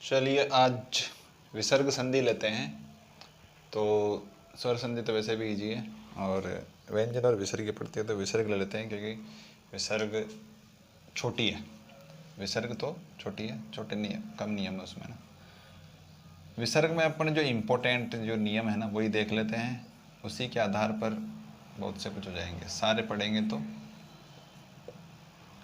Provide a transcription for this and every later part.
चलिए आज विसर्ग संधि लेते हैं। तो स्वर संधि तो वैसे भी इजी है और व्यंजन और विसर्ग पढ़ती है तो विसर्ग ले लेते हैं, क्योंकि विसर्ग छोटी है। विसर्ग तो छोटी है, छोटे नियम, कम नियम है उसमें ना। विसर्ग में अपन जो इम्पोर्टेंट जो नियम है ना वही देख लेते हैं, उसी के आधार पर बहुत से कुछ हो जाएंगे। सारे पढ़ेंगे तो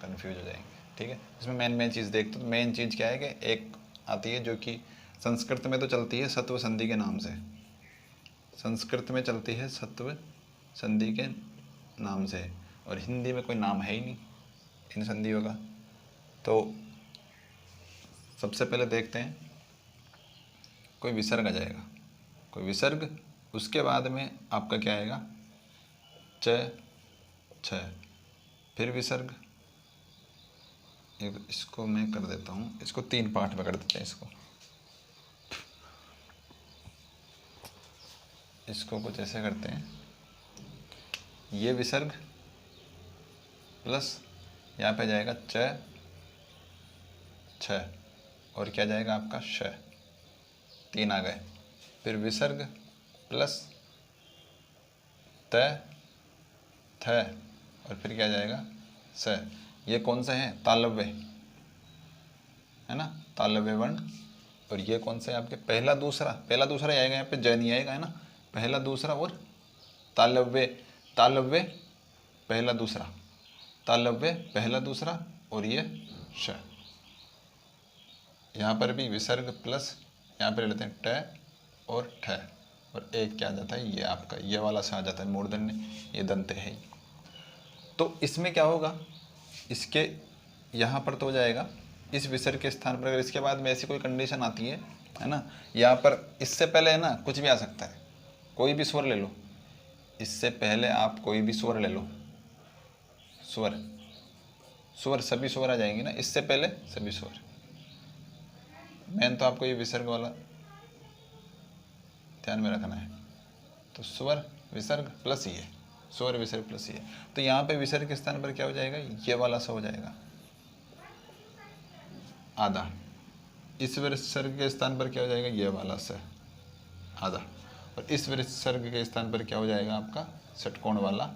कन्फ्यूज हो जाएंगे। ठीक है, इसमें मेन चीज़ देखते तो मेन चीज़ क्या है कि एक आती है जो कि संस्कृत में तो चलती है सत्व संधि के नाम से। संस्कृत में चलती है सत्व संधि के नाम से, और हिंदी में कोई नाम है ही नहीं इन संधियों का। तो सबसे पहले देखते हैं, कोई विसर्ग आ जाएगा, कोई विसर्ग, उसके बाद में आपका क्या आएगा, च छ, फिर विसर्ग। इसको मैं कर देता हूँ, इसको 3 पार्ट में कर देते हैं। इसको कुछ ऐसे करते हैं, ये विसर्ग प्लस यहाँ पे जाएगा च छ, और क्या जाएगा आपका श, 3 आ गए। फिर विसर्ग प्लस त थ, और फिर क्या जाएगा स। ये कौन सा है, तालव्य है ना, तालव्य वर्ण। और ये कौन सा है आपके, पहला दूसरा, पहला दूसरा आएगा यहाँ पे, ज नहीं आएगा है ना, पहला दूसरा और तालव्य, तालव्य पहला दूसरा, तालव्य पहला दूसरा, और ये श। यहाँ पर भी विसर्ग प्लस यहाँ पर लेते हैं ट और ठ, और एक क्या आ जाता है, ये आपका ये वाला सा आ जाता है मूर्धन्य, ये दंत है। तो इसमें क्या होगा, इसके यहाँ पर तो हो जाएगा इस विसर्ग के स्थान पर। अगर इसके बाद में ऐसी कोई कंडीशन आती है ना, यहाँ पर इससे पहले है ना कुछ भी आ सकता है, कोई भी स्वर ले लो, इससे पहले आप कोई भी स्वर ले लो, स्वर स्वर सभी स्वर आ जाएंगे ना, इससे पहले सभी स्वर। मेन तो आपको ये विसर्ग वाला ध्यान में रखना है। तो स्वर विसर्ग प्लस ये, स्वर विसर्ग प्लस ये। तो यहाँ पे विसर्ग के स्थान पर क्या हो जाएगा, ये वाला सा हो जाएगा आधा। इस विसर्ग के स्थान पर क्या हो जाएगा, ये वाला स आधा। और इस विसर्ग के स्थान पर क्या हो जाएगा आपका षटकोण वाला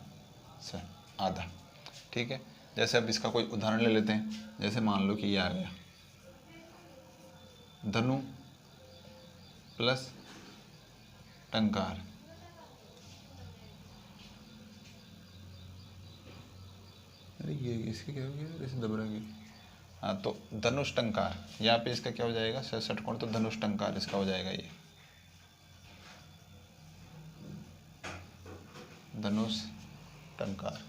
स आधा। ठीक है, जैसे अब इसका कोई उदाहरण ले लेते हैं। जैसे मान लो कि ये आ गया धनु प्लस टंकार, अरे ये इसके क्या हो गया, जैसे दबरा गया। हाँ, तो धनुष टंकार, यहाँ पे इसका क्या हो जाएगा षटकोण, तो धनुष टंकार इसका हो जाएगा, ये धनुष टंकार।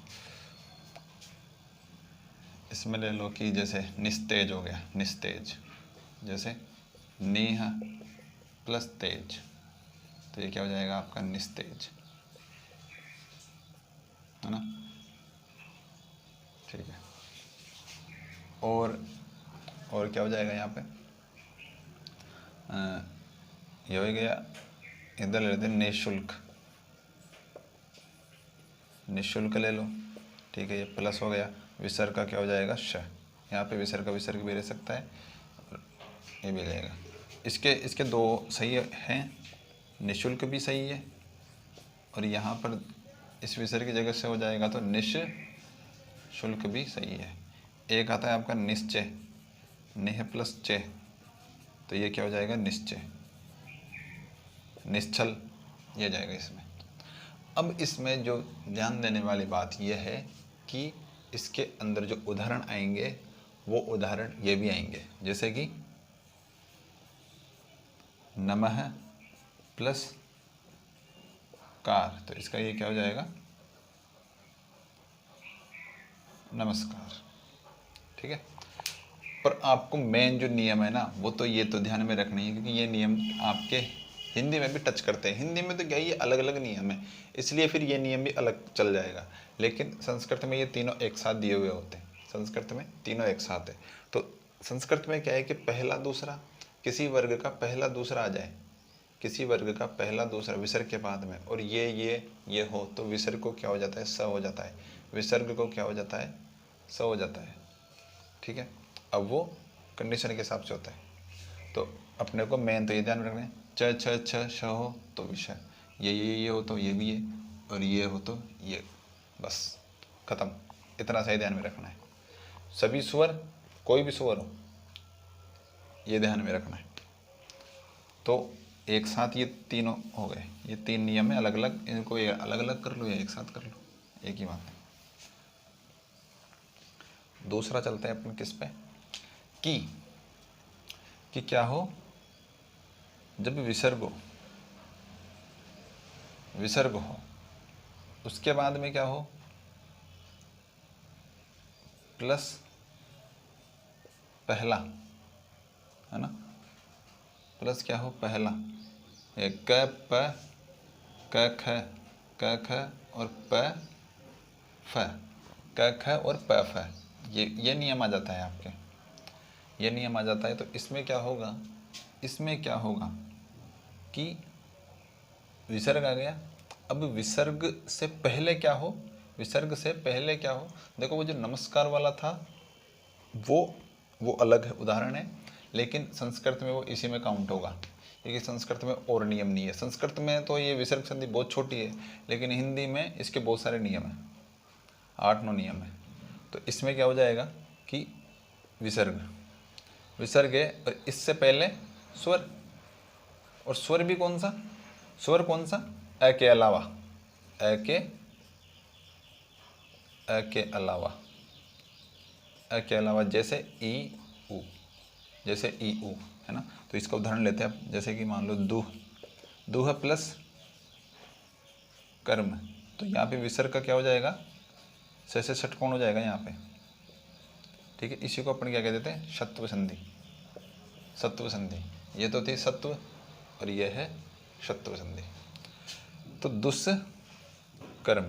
इसमें ले लो कि जैसे निस्तेज हो गया, निस्तेज, जैसे नेह प्लस तेज, तो ये क्या हो जाएगा आपका निस्तेज, है ना। ठीक है, और क्या हो जाएगा यहाँ पे, ये हो गया। इधर ले लेते हैं निःशुल्क, निःशुल्क ले लो। ठीक है, ये प्लस हो गया। विसर्ग का क्या हो जाएगा श, यहाँ पे विसर्ग का विसर्ग भी रह सकता है, और ये भी रहेगा। इसके 2 सही हैं, निःशुल्क भी सही है, और यहाँ पर इस विसर्ग की जगह से हो जाएगा तो निःशुल्क भी सही है। एक आता है आपका निश्चय, नेह प्लस चे, तो ये क्या हो जाएगा निश्चय, निश्चल, ये जाएगा इसमें। अब इसमें जो ध्यान देने वाली बात यह है कि इसके अंदर जो उदाहरण आएंगे वो उदाहरण ये भी आएंगे, जैसे कि नमः प्लस कार, तो इसका ये क्या हो जाएगा नमस्कार। ठीक है, पर आपको मेन जो नियम है ना वो तो ये तो ध्यान में रखनी है, क्योंकि ये नियम आपके हिंदी में भी टच करते हैं। हिंदी में तो क्या, ये अलग अलग नियम है, इसलिए फिर ये नियम भी अलग चल जाएगा। लेकिन संस्कृत में ये तीनों एक साथ दिए हुए होते हैं, संस्कृत में तीनों एक साथ है। तो संस्कृत में क्या है कि पहला दूसरा, किसी वर्ग का पहला दूसरा आ जाए, किसी वर्ग का पहला दूसरा विसर्ग के बाद में, और ये हो, तो विसर्ग को क्या हो जाता है स हो जाता है, विसर्ग को क्या हो जाता है स हो जाता है। ठीक है, अब वो कंडीशन के हिसाब से होता है। तो अपने को मेन तो ये ध्यान रखना है, च छ छ श हो तो विषय, ये हो तो ये भी है, और ये हो तो ये, बस खत्म। इतना सही ध्यान में रखना है। सभी स्वर, कोई भी स्वर हो, ये ध्यान में रखना है। तो एक साथ ये तीनों हो गए, ये तीन नियम है अलग अलग, इनको ये अलग अलग कर लो या एक साथ कर लो, एक ही बात है। दूसरा चलते हैं अपन किस पे, कि क्या हो जब विसर्ग हो उसके बाद में क्या हो, प्लस पहला, है ना, प्लस क्या हो पहला, ये क प क ख और प फ, क ख और प फ, ये नियम आ जाता है आपके, ये नियम आ जाता है। तो इसमें क्या होगा कि विसर्ग आ गया। अब विसर्ग से पहले क्या हो, देखो वो जो नमस्कार वाला था वो अलग है, उदाहरण है, लेकिन संस्कृत में वो इसी में काउंट होगा, क्योंकि संस्कृत में और नियम नहीं है। संस्कृत में तो ये विसर्ग संधि बहुत छोटी है, लेकिन हिंदी में इसके बहुत सारे नियम हैं, 8-9 नियम है। तो इसमें क्या हो जाएगा कि विसर्ग है, और इससे पहले स्वर, और स्वर भी कौन सा, अ के अलावा, जैसे ई ऊ, है ना। तो इसका उदाहरण लेते हैं अब, जैसे कि मान लो दूह प्लस कर्म, तो यहाँ पे विसर्ग का क्या हो जाएगा, से षटकोण हो जाएगा यहाँ पे, ठीक है। इसी को अपन क्या कह देते हैं, सत्व संधि। ये तो थी सत्व और ये है सत्व संधि। तो दुस कर्म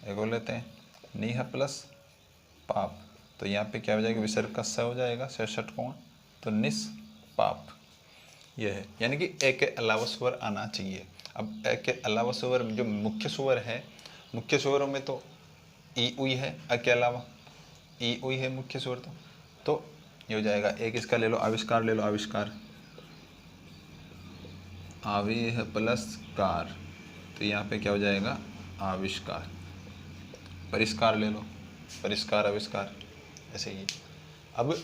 एक और लेते हैं, नीह प्लस पाप, तो यहाँ पे क्या हो जाएगा, विसर्ग का स हो जाएगा, से षटकोण, तो निस पाप, यह है। यानी कि ए के अलावा स्वर आना चाहिए। अब ए के अलावा स्वर जो मुख्य स्वर है, मुख्य स्वरों में तो ई उई है, अ के अलावा ई उई है मुख्य स्वर, तो ये हो जाएगा। एक इसका ले लो, आविष्कार ले लो, आविह प्लस कार, तो यहाँ पे क्या हो जाएगा, आविष्कार। परिष्कार ले लो, परिष्कार आविष्कार, ऐसे ही। अब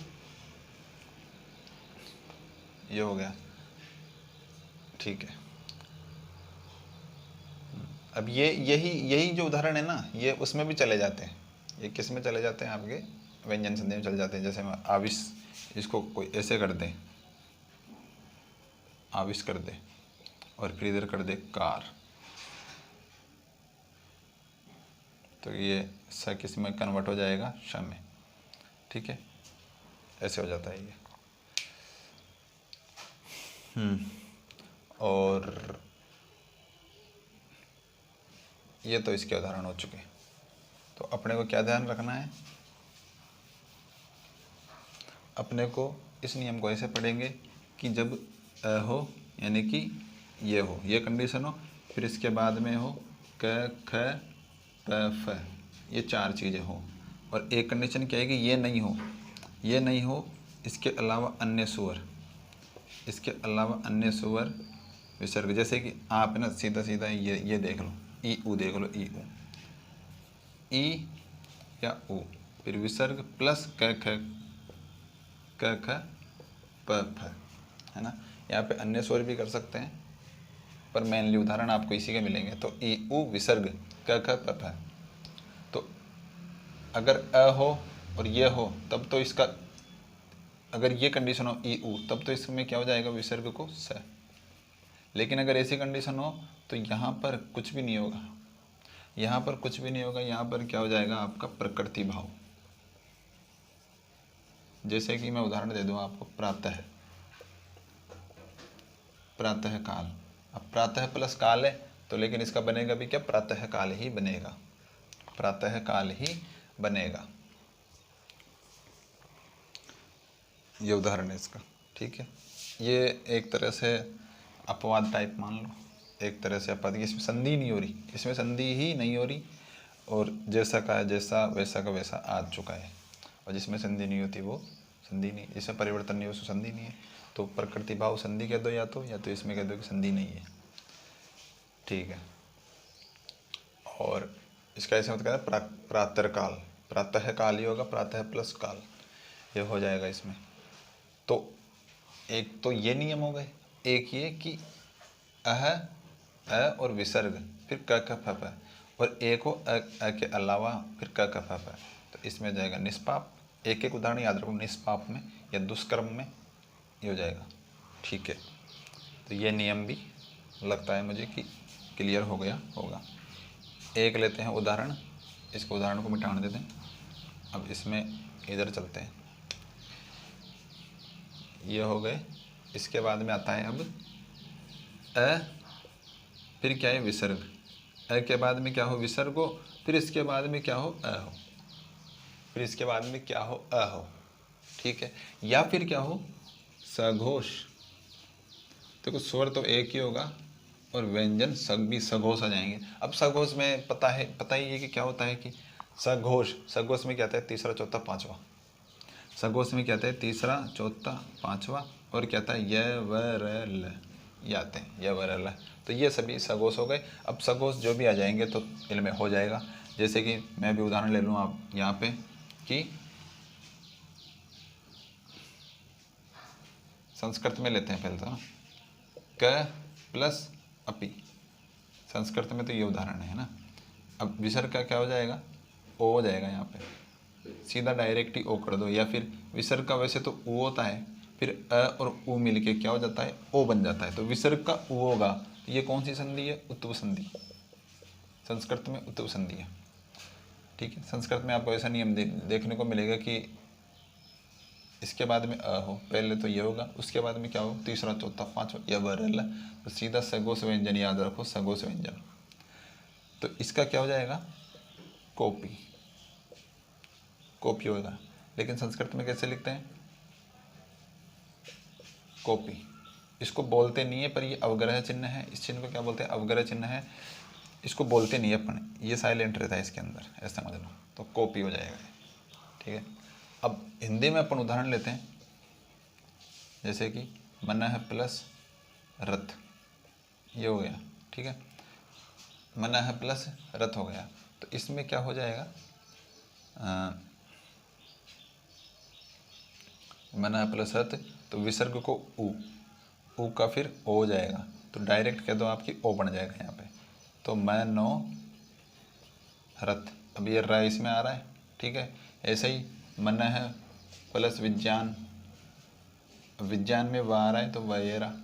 ये हो गया, ठीक है। अब यही जो उदाहरण है ना, ये उसमें भी चले जाते हैं। ये किस में चले जाते हैं, आपके व्यंजन संधि में चले जाते हैं। जैसे मैं इसको कोई ऐसे कर दे, आविष कर दे, और फिर इधर कर दे कार, तो ये स किस में कन्वर्ट हो जाएगा, श में, ठीक है। ऐसे हो जाता है ये। और ये तो इसके उदाहरण हो चुके। तो अपने को क्या ध्यान रखना है, अपने को इस नियम को ऐसे पढ़ेंगे कि जब अ हो, यानी कि ये हो, ये कंडीशन हो, फिर इसके बाद में हो क ख प फ, ये 4 चीज़ें हो, और एक कंडीशन क्या है कि ये नहीं हो, इसके अलावा अन्य स्वर, विसर्ग। जैसे कि आप ना सीधा ये देख लो, ई ऊ देख लो, ई या ऊ, फिर विसर्ग प्लस क ख प फ, है ना। यहाँ पे अन्य स्वर भी कर सकते हैं, पर मेनली उदाहरण आपको इसी के मिलेंगे। तो ई ऊ विसर्ग क ख प फ, तो अगर अ हो और ये हो तब तो इसका, अगर ये कंडीशन हो ई ऊ, तब तो इसमें क्या हो जाएगा, विसर्ग को स। लेकिन अगर ऐसी कंडीशन हो तो यहाँ पर कुछ भी नहीं होगा, यहाँ पर क्या हो जाएगा, आपका प्रकृति भाव। जैसे कि मैं उदाहरण दे दूँ आपको, प्रातः काल। अब प्रातः प्लस काल है, तो लेकिन इसका बनेगा भी क्या, प्रातः काल ही बनेगा। ये उदाहरण है इसका, ठीक है। ये एक तरह से अपवाद टाइप मान लो, एक तरह से अपवाद, इसमें संधि नहीं हो रही, और जैसा का जैसा, वैसा का वैसा आ चुका है, और जिसमें संधि नहीं होती वो संधि नहीं, इसमें परिवर्तन नहीं है उसको संधि नहीं है। तो प्रकृति भाव संधि कह दो या तो इसमें कह दो कि संधि नहीं है। ठीक है। और इसका ऐसे मतलब कहते हैं प्रातः काल, प्रातः काल ही होगा, प्रातः प्लस काल, ये हो जाएगा इसमें। तो एक तो ये नियम हो गए, एक ये कि अ और विसर्ग फिर क ख फ फ, और एक हो अ के अलावा फिर क ख फ फ, तो इसमें जाएगा निष्पाप। एक एक उदाहरण याद रखो, निष्पाप में या दुष्कर्म में ये हो जाएगा। ठीक है, तो ये नियम भी लगता है मुझे कि क्लियर हो गया होगा। एक लेते हैं उदाहरण, इसको उदाहरण को मिटाने देते हैं। अब इसमें इधर चलते हैं, ये हो गए। इसके बाद में आता है अब अ, फिर क्या है विसर्ग, अ के बाद में क्या हो विसर्ग हो, फिर इसके बाद में क्या हो अ हो, फिर इसके बाद में क्या हो अ हो। ठीक है, या फिर क्या हो सघोष। देखो स्वर तो एक ही होगा और व्यंजन सग भी सघोष आ जाएंगे। अब सघोष में पता ही है कि क्या होता है कि सघोष, सघोष में क्या आता है तीसरा चौथा पांचवा, सघोष में क्या आता है तीसरा चौथा पांचवा, और क्या आता है य व र ल, ये आते हैं य व र ल। तो ये सभी सघोष हो गए। अब सघोष जो भी आ जाएंगे तो इनमें हो जाएगा। जैसे कि मैं भी उदाहरण ले लूँ आप यहाँ पे कि संस्कृत में लेते हैं पहले तो क प्लस अपि, संस्कृत में तो ये उदाहरण है ना। अब विसर्ग का क्या हो जाएगा ओ हो जाएगा, यहाँ पे सीधा डायरेक्ट ही ओ कर दो, या फिर विसर्ग का वैसे तो ऊ होता है, फिर अ और ऊ मिलके क्या हो जाता है ओ बन जाता है। तो विसर्ग का ऊ होगा, तो ये कौन सी संधि है उत्तव संधि, संस्कृत में उत्तव संधि है। ठीक है, संस्कृत में आपको ऐसा नियम देखने को मिलेगा कि इसके बाद में अ हो, पहले तो ये होगा, उसके बाद में क्या हो तीसरा चौथा पांचवा य व र ल, तो सीधा सगोस व्यंजन याद रखो, सगोस व्यंजन। तो इसका क्या हो जाएगा कॉपी, कॉपी होगा। लेकिन संस्कृत में कैसे लिखते हैं कॉपी, इसको बोलते नहीं है पर ये अवग्रह चिन्ह है। इस चिन्ह को क्या बोलते हैं अवग्रह चिन्ह है, इसको बोलते नहीं है अपन, ये साइलेंट रहता है इसके अंदर, ऐसा समझ लो। तो कॉपी हो जाएगा। ठीक है, अब हिंदी में अपन उदाहरण लेते हैं, जैसे कि मनः प्लस रथ, ये हो गया। ठीक है, मनः प्लस रथ हो गया। तो इसमें क्या हो जाएगा मनः प्लस रथ, तो विसर्ग को ऊ का फिर ओ हो जाएगा, तो डायरेक्ट कह दो आपकी ओ बन जाएगा यहाँ पे। तो मैं नो रथ, अब ये र इसमें आ रहा है। ठीक है, ऐसे ही मनः प्लस विज्ञान, विज्ञान में व आ रहा है तो वगैरह।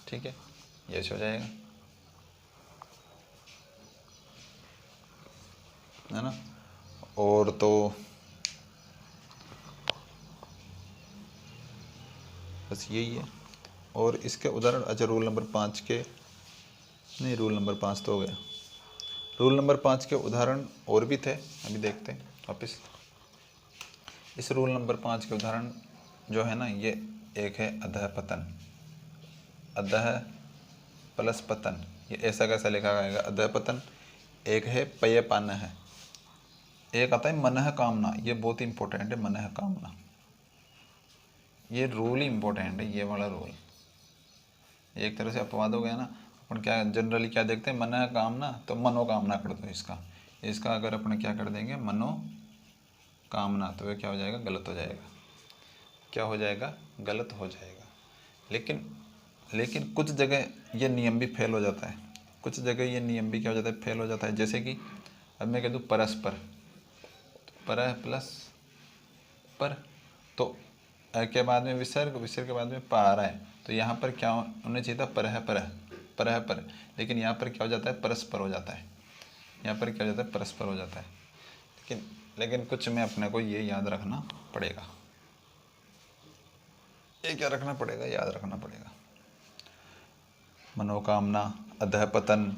ठीक है, ये हो जाएगा, है ना। और तो बस यही है। और इसके उदाहरण, अच्छा रूल नंबर 5 के, नहीं रूल नंबर 5 तो हो गया। रूल नंबर 5 के उदाहरण और भी थे, अभी देखते हैं वापस। इस रूल नंबर 5 के उदाहरण जो है ना, ये एक है अधः पतन, अधः प्लस पतन, ये ऐसा कैसा लिखा जाएगा अधः पतन। एक है पय पान है, एक आता है मनः कामना, ये बहुत ही इंपॉर्टेंट है मनः कामना, ये रूल ही इंपॉर्टेंट है, ये वाला रूल। एक तरह से अपवाद हो गया ना, अपन क्या जनरली क्या देखते हैं मनः कामना, तो मनोकामना कर दो इसका, इसका अगर अपन क्या कर देंगे मनोकामना, तो ये क्या हो जाएगा गलत हो जाएगा, क्या हो जाएगा गलत हो जाएगा। लेकिन कुछ जगह ये नियम भी फेल हो जाता है, कुछ जगह ये नियम भी क्या हो जाता है फेल हो जाता है। जैसे कि अब मैं कह दूँ परस्पर, तो पर प्लस पर, तो अ के बाद में विसर्ग, विसर्ग के बाद में पा आ रहा है, तो यहाँ पर क्या होना चाहिए था पर, लेकिन यहाँ पर क्या हो जाता है परस्पर हो जाता है, यहाँ पर क्या हो जाता है परस्पर हो जाता है। लेकिन कुछ में अपने को ये याद रखना पड़ेगा, ये क्या रखना पड़ेगा याद रखना पड़ेगा, मनोकामना, अधः पतन,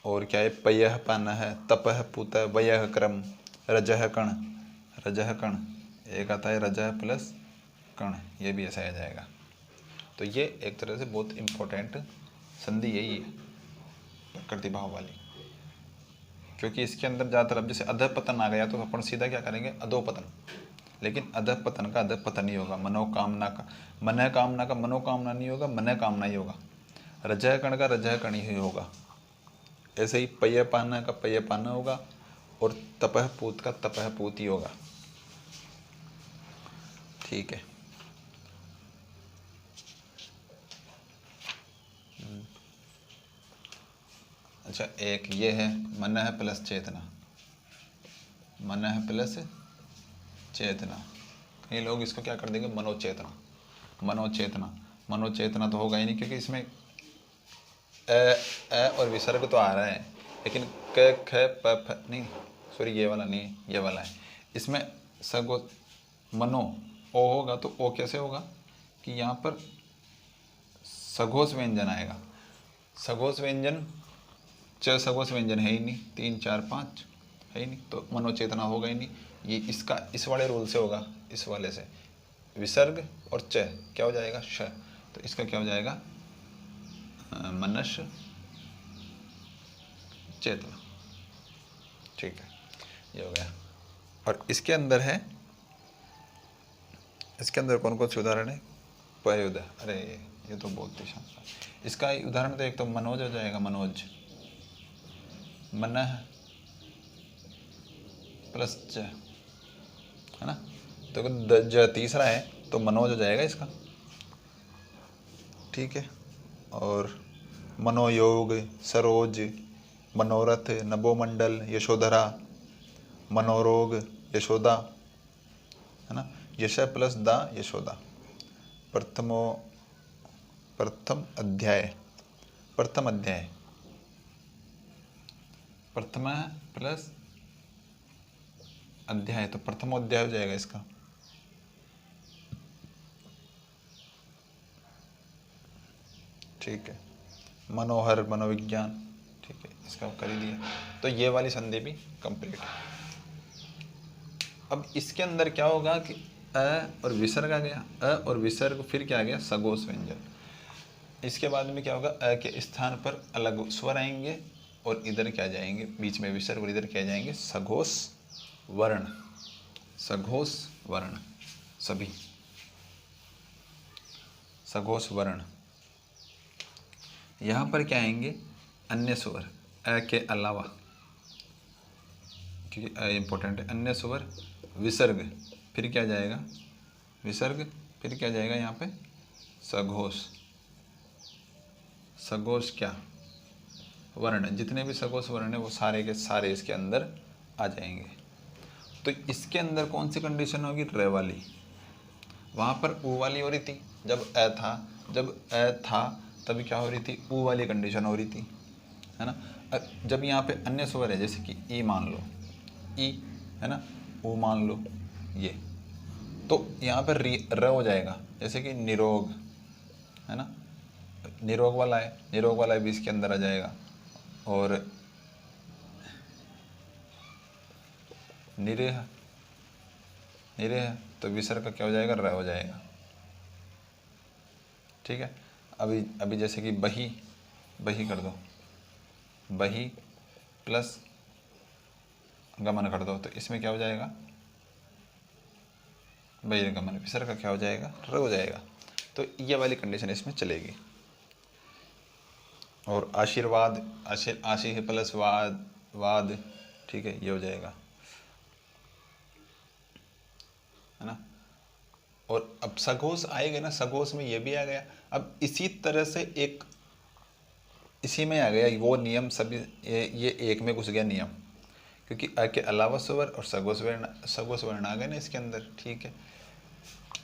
और क्या है पयः पानः, तपः पूतः, वयः क्रम, रजः कण, रजः कण, एक आता है रजः प्लस कण, ये भी ऐसा आ जाएगा। तो ये एक तरह से बहुत इम्पोर्टेंट संधि यही है प्रकृति भाव वाली, क्योंकि इसके अंदर ज़्यादातर अब जैसे अधः पतन आ गया तो अपन सीधा क्या करेंगे अधोपतन, लेकिन अधःपतन का अधःपतन ही होगा, मनोकामना का मनःकामना का मनोकामना नहीं होगा, मनःकामना ही होगा, रजःकण का रजःकण ही होगा। ऐसे ही पयःपाना का पयःपाना होगा और तपःपूत का तपःपूत ही होगा। ठीक है। अच्छा, एक ये है मनः प्लस चेतना, मनः प्लस चेतना। कई लोग इसको क्या कर देंगे, मनोचेतना, मनोचेतना। मनोचेतना तो होगा ही नहीं, क्योंकि इसमें अ और विसर्ग तो आ रहा है, लेकिन क ख प फ नहीं, सॉरी ये वाला नहीं, ये वाला है। इसमें सगो मनो ओ होगा, तो ओ कैसे होगा कि यहाँ पर सघोष व्यंजन आएगा। सघोष व्यंजन, च सघोष व्यंजन है ही नहीं, 3 4 5 है ही नहीं, तो मनोचेतना होगा ही नहीं। ये इसका इस वाले रूल से होगा, इस वाले से विसर्ग और च क्या हो जाएगा, श, तो इसका क्या हो जाएगा, मनस चेतना। ठीक है, ये हो गया। और इसके अंदर है, इसके अंदर कौन कौन से उदाहरण है, पयुद, अरे ये तो बहुत ही शानदार। इसका उदाहरण तो एक तो मनोज हो जाएगा, मनोज, मनः प्लस च, है ना, तो ज तीसरा है तो मनोज हो जाएगा इसका। ठीक है। और मनोयोग, सरोज, मनोरथ, नभोमंडल, यशोधरा, मनोरोग, यशोदा, है ना, यश प्लस दा, यशोदा। प्रथम अध्याय, प्रथम अध्याय, प्रथम प्लस अध्याय, तो प्रथम अध्याय हो जाएगा इसका। ठीक है। मनोहर, मनोविज्ञान, ठीक है, इसका कर ही दिया। तो ये वाली संधि भी कंप्लीट। अब इसके अंदर क्या होगा कि अ और विसर्ग आ गया, अ और विसर्ग, फिर क्या आ गया, सघोष व्यंजन। इसके बाद में क्या होगा, अ के स्थान पर अलग स्वर आएंगे और इधर क्या जाएंगे, बीच में विसर्ग, और इधर क्या जाएंगे, सघोष वर्ण, सघोष वर्ण, सभी सघोष वर्ण। यहाँ पर क्या आएंगे, अन्य स्वर, अ के अलावा, क्योंकि अ इम्पोर्टेंट है, अन्य स्वर, विसर्ग, फिर क्या जाएगा, विसर्ग, फिर क्या जाएगा यहाँ पे, सघोष, सघोष क्या वर्ण, जितने भी सघोष वर्ण है वो सारे के सारे इसके अंदर आ जाएंगे। तो इसके अंदर कौन सी कंडीशन होगी, र वाली। वहाँ पर ऊ वाली हो रही थी जब अ था, जब अ था तभी क्या हो रही थी, ऊ वाली कंडीशन हो रही थी, है ना। जब यहाँ पे अन्य स्वर है, जैसे कि ई मान लो, ई, है ना, ऊ मान लो, ये, तो यहाँ पर र हो जाएगा, जैसे कि निरोग, है ना, निरोग वाला है, निरोग वाला भी इसके अंदर आ जाएगा। और निरेह, निरेह, तो विसर्ग का क्या हो जाएगा, र हो जाएगा। ठीक है। अभी अभी जैसे कि बही, बही कर दो, बही प्लस गमन कर दो, तो इसमें क्या हो जाएगा, बहिर्गमन, विसर्ग का क्या हो जाएगा, र हो जाएगा। तो ये वाली कंडीशन इसमें चलेगी। और आशीर्वाद, आशी प्लस वाद, वाद, ठीक है, ये हो जाएगा, है ना। और अब सघोष आएगा ना, सघोष में ये भी आ गया। अब इसी तरह से एक इसी में आ गया वो नियम, सभी ये एक में घुस गया नियम, क्योंकि अ के अलावा स्वर और सघोष वर्ण आ गए ना इसके अंदर। ठीक है।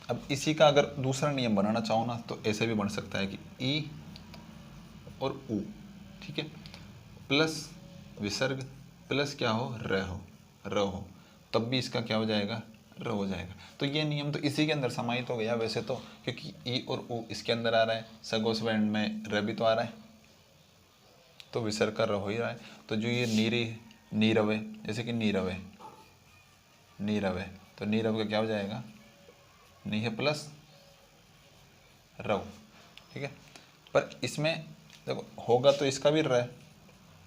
अब इसी का अगर दूसरा नियम बनाना चाहो ना, तो ऐसे भी बन सकता है कि ई और ऊ, ठीक है, प्लस विसर्ग प्लस क्या हो, र हो, र हो, तब भी इसका क्या हो जाएगा, र हो जाएगा। तो ये नियम तो इसी के अंदर समाहित हो गया वैसे तो, क्योंकि ई और ऊ इसके अंदर आ रहा है, सघोष वर्ण में र भी तो आ रहा है, तो विसर्ग का र हो ही रहा है। तो जो ये नीरी, नीरवे, जैसे कि नीरवे, नीरवे, तो नीरव का क्या हो जाएगा, नीह प्लस रव, ठीक है। पर इसमें देखो होगा तो इसका भी र,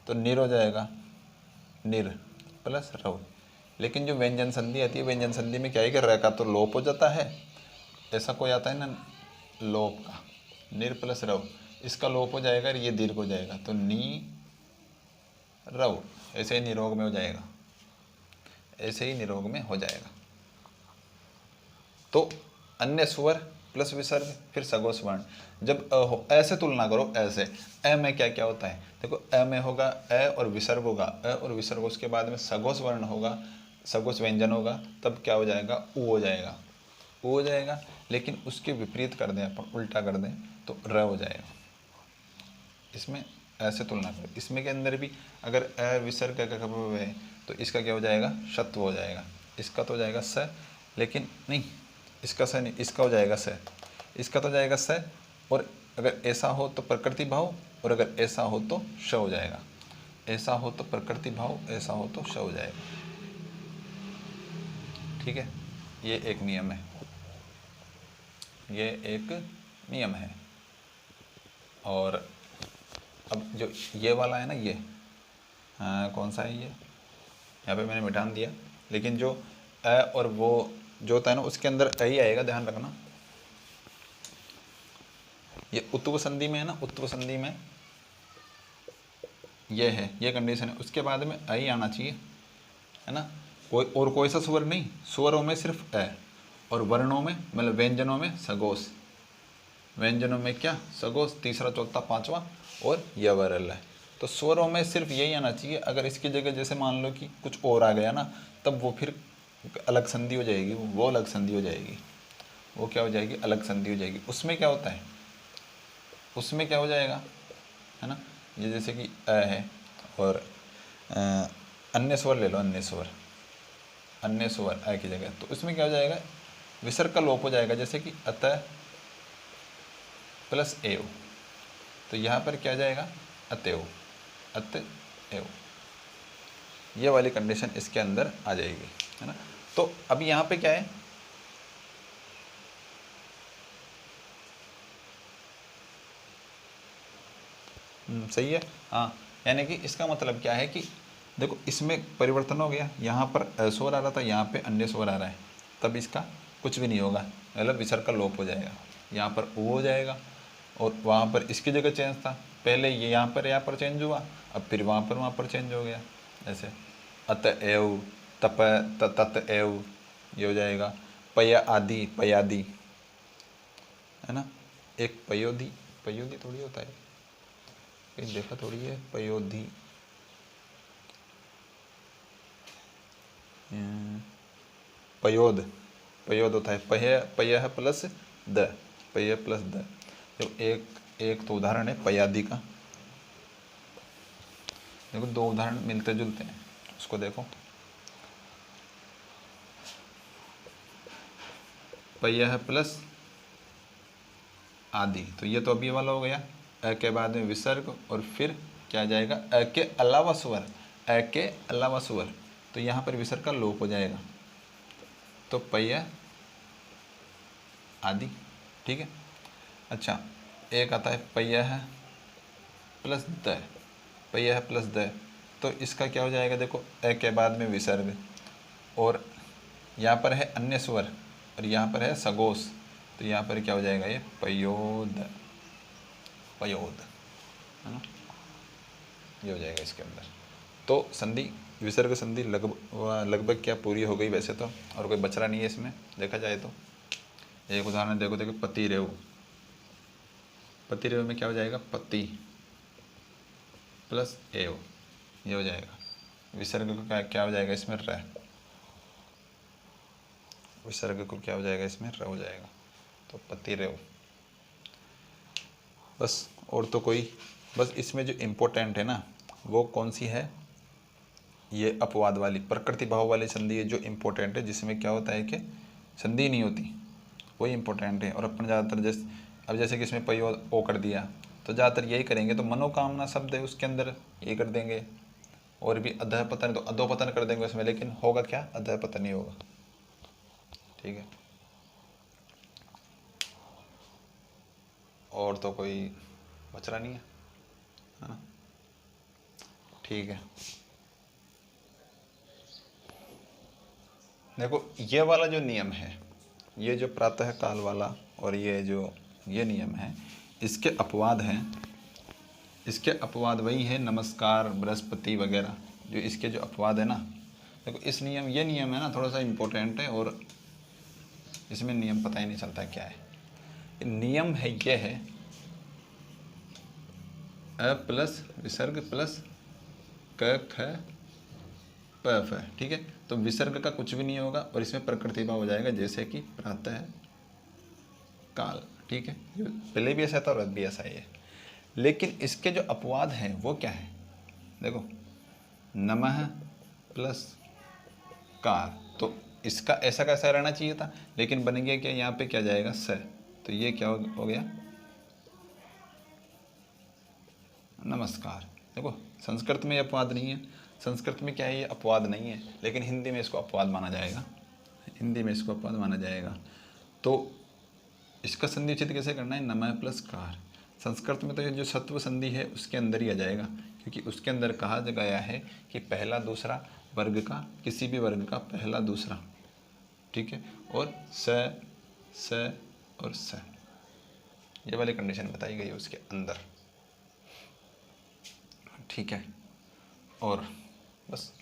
तो निर हो जाएगा, निर प्लस रव, लेकिन जो व्यंजन संधि आती है, व्यंजन संधि में क्या है कि र का तो लोप हो जाता है, ऐसा कोई आता है ना लोप का, निर प्लस रव, इसका लोप हो जाएगा और ये दीर्घ हो जाएगा, तो नी रव, ऐसे ही निरोग में हो जाएगा, ऐसे ही निरोग में हो जाएगा। तो अन्य स्वर प्लस विसर्ग फिर सगोस वर्ण, जब अ हो, ऐसे तुलना करो, ऐसे अ में क्या क्या होता है, देखो अ में होगा अ और विसर्ग होगा, अ और विसर्ग, उसके बाद में सगोस वर्ण होगा, सगोस व्यंजन होगा, तब क्या हो जाएगा, उ हो जाएगा, उ हो जाएगा। लेकिन उसके विपरीत कर दें अपन, उल्टा कर दें तो र हो जाएगा। इसमें ऐसे तुलना करो, इसमें के अंदर भी अगर अ विसर्ग है तो इसका क्या हो जाएगा, शत्व हो जाएगा, इसका तो हो जाएगा स, लेकिन नहीं इसका स नहीं, इसका हो जाएगा स, इसका तो जाएगा स, और अगर ऐसा हो तो प्रकृति भाव, और अगर ऐसा हो तो श हो जाएगा, ऐसा हो तो प्रकृति भाव, ऐसा हो तो श हो जाएगा। ठीक है, ये एक नियम है, ये एक नियम है। और अब जो ये वाला है ना, ये कौन सा है, ये यहाँ पे मैंने मिटान दिया, लेकिन जो अ और वो जो होता है ना, उसके अंदर अ ही आएगा, ध्यान रखना। ये उत्तव संधि में है ना, उत्तव संधि में ये है, ये कंडीशन है, उसके बाद में अ ही आना चाहिए, है ना। कोई सा स्वर नहीं, स्वरों में सिर्फ अ, और वर्णों में मतलब व्यंजनों में सगोस, व्यंजनों में क्या सगोस, तीसरा चौथा पांचवा और यवरल है। तो स्वरों में सिर्फ यही आना चाहिए, अगर इसकी जगह जैसे मान लो कि कुछ और आ गया ना, तब वो फिर अलग संधि हो जाएगी, वो अलग संधि हो जाएगी, वो क्या हो जाएगी, अलग संधि हो जाएगी। उसमें क्या होता है, उसमें क्या हो जाएगा, है ना, ये जैसे कि अ है और अन्य स्वर ले लो, अन्य स्वर, अन्य स्वर अ की जगह, तो उसमें क्या हो जाएगा, विसर्ग का लोप हो जाएगा, जैसे कि अतः प्लस एव, तो यहाँ पर क्या जाएगा, अतएव, अतएव, ये वाली कंडीशन इसके अंदर आ जाएगी, है ना। तो अब यहाँ पे क्या है, सही है, हाँ, यानी कि इसका मतलब क्या है कि देखो इसमें परिवर्तन हो गया, यहाँ पर स्वर आ रहा था, यहाँ पे अन्य स्वर आ रहा है, तब इसका कुछ भी नहीं होगा, मतलब विसर्ग का लोप हो जाएगा, यहाँ पर ओ हो जाएगा, और वहाँ पर इसकी जगह चेंज था, पहले ये यहाँ पर चेंज हुआ, अब फिर वहाँ पर चेंज हो गया, ऐसे अतएव, तप, ततएव, ये हो जाएगा, पय आदि, पयादि, है ना, एक पयोधि, पयोधि थोड़ी होता है, कहीं देखा थोड़ी है, पयोधि, पयोद, पयोद होता है, पय, पय प्लस द, पय प्लस द, जो एक तो उदाहरण है पयादि का, देखो दो उदाहरण मिलते जुलते हैं, उसको देखो, पय प्लस आदि, तो ये तो अभी वाला हो गया, अ के बाद में विसर्ग और फिर क्या जाएगा, अ के अलावा स्वर, अ के अलावा स्वर, तो यहाँ पर विसर्ग का लोप हो जाएगा, तो पय आदि, ठीक है। अच्छा, एक आता है पय प्लस द, पय प्लस द, तो इसका क्या हो जाएगा, देखो अ के बाद में विसर्ग, और यहाँ पर है अन्य स्वर, और यहाँ पर है सगोस, तो यहाँ पर क्या हो जाएगा, ये पयोद, पयोद, है ना, ये हो जाएगा इसके अंदर। तो संधि, विसर्ग संधि लगभग क्या पूरी हो गई वैसे तो, और कोई बच रहा नहीं है इसमें देखा जाए तो। एक उदाहरण देखो, देखो पति रेव, पति रेव में क्या हो जाएगा, पति प्लस एव, ये हो जाएगा, विसर्ग को क्या हो जाएगा इसमें, र, विसर्ग को क्या हो जाएगा इसमें, र हो जाएगा, तो पति रेव। बस, और तो कोई, बस इसमें जो इम्पोर्टेंट है ना, वो कौन सी है, ये अपवाद वाली प्रकृति भाव वाली संधि है जो इम्पोर्टेंट है, जिसमें क्या होता है कि संधि नहीं होती, वही इम्पोर्टेंट है। और अपन ज़्यादातर जैसे कि इसमें पयो ओ कर दिया, तो ज़्यादातर यही करेंगे, तो मनोकामना शब्द है उसके अंदर ये कर देंगे, और भी अधः पतन तो अधोपतन कर देंगे उसमें, लेकिन होगा क्या, अधः पतन ही होगा, ठीक है। और तो कोई बचरा नहीं है ना, ठीक है। देखो ये वाला जो नियम है, ये जो प्रातः काल वाला और ये नियम है, इसके अपवाद हैं। इसके अपवाद वही है नमस्कार, बृहस्पति वगैरह, जो इसके जो अपवाद है ना। देखो इस नियम, ये नियम है ना थोड़ा सा इम्पोर्टेंट है, और इसमें नियम पता ही नहीं चलता क्या है। नियम है ये है अ प्लस विसर्ग प्लस क ख प फ, ठीक है। तो विसर्ग का कुछ भी नहीं होगा और इसमें प्रकृति भाव हो जाएगा, जैसे कि प्रातः काल, ठीक है। पहले भी ऐसा था और अब भी ऐसा ही है। लेकिन इसके जो अपवाद हैं वो क्या है, देखो नमः प्लस कार, तो इसका ऐसा कैसा रहना चाहिए था, लेकिन बन गया क्या, यहाँ पे क्या जाएगा स, तो ये क्या हो गया नमस्कार। देखो संस्कृत में ये अपवाद नहीं है, संस्कृत में क्या है, ये अपवाद नहीं है, लेकिन हिंदी में इसको अपवाद माना जाएगा, हिंदी में इसको अपवाद माना जाएगा। तो इसका संधि विच्छेद कैसे करना है, नमः प्लस कार। संस्कृत में तो ये जो सत्व संधि है उसके अंदर ही आ जाएगा, क्योंकि उसके अंदर कहा गया है कि पहला दूसरा वर्ग का, किसी भी वर्ग का पहला दूसरा, ठीक है, और स और स, ये वाली कंडीशन बताई गई है उसके अंदर, ठीक है। और बस,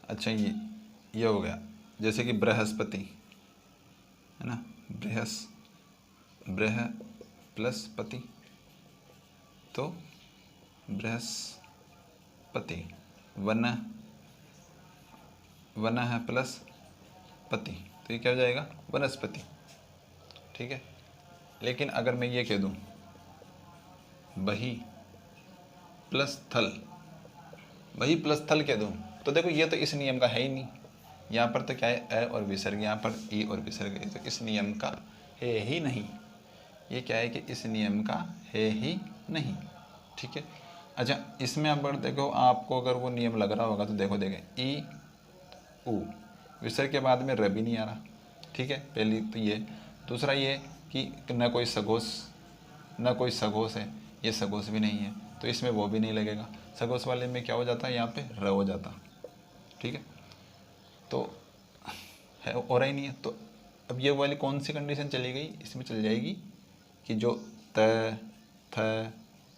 अच्छा ये हो गया। जैसे कि बृहस्पति है ना, ब्रह प्लस पति, तो बृहस्पति, वन है प्लस पति, तो ये क्या हो जाएगा वनस्पति, ठीक है। लेकिन अगर मैं ये कह दूं बही प्लस थल, वही प्लस थल कह दूं, तो देखो ये तो इस नियम का है ही नहीं। यहाँ पर तो क्या है अ और विसर्ग, यहाँ पर ई और विसर्ग, तो इस नियम का है ही नहीं। ये क्या है कि इस नियम का है ही नहीं, ठीक है। अच्छा इसमें अगर देखो आपको अगर वो नियम लग रहा होगा तो देखो ई ऊ, विसर्ग के बाद में र भी नहीं आ रहा, ठीक है। पहली तो ये, दूसरा ये कि न कोई सघोष है, ये सघोष भी नहीं है, तो इसमें वो भी नहीं लगेगा। सघोष वाले में क्या हो जाता है, यहाँ पे र हो जाता, ठीक है। तो है हो रहा ही नहीं है, तो अब ये वाली कौन सी कंडीशन चली गई, इसमें चल जाएगी कि जो त थ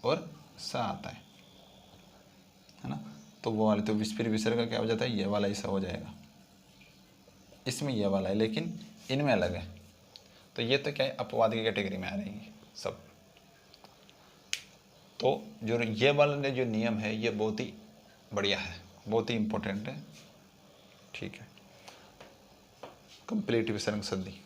और स आता है ना, तो वो वाले, तो फिर विसर्ग का क्या हो जाता है, ये वाला ऐसा हो जाएगा, इसमें ये वाला है, लेकिन इनमें अलग है। तो ये तो क्या है अपवाद की कैटेगरी में आ रहेंगे सब। तो जो ये वाला जो नियम है ये बहुत ही बढ़िया है, बहुत ही इम्पोर्टेंट है, ठीक है। कंप्लीट विसर्ग संधि।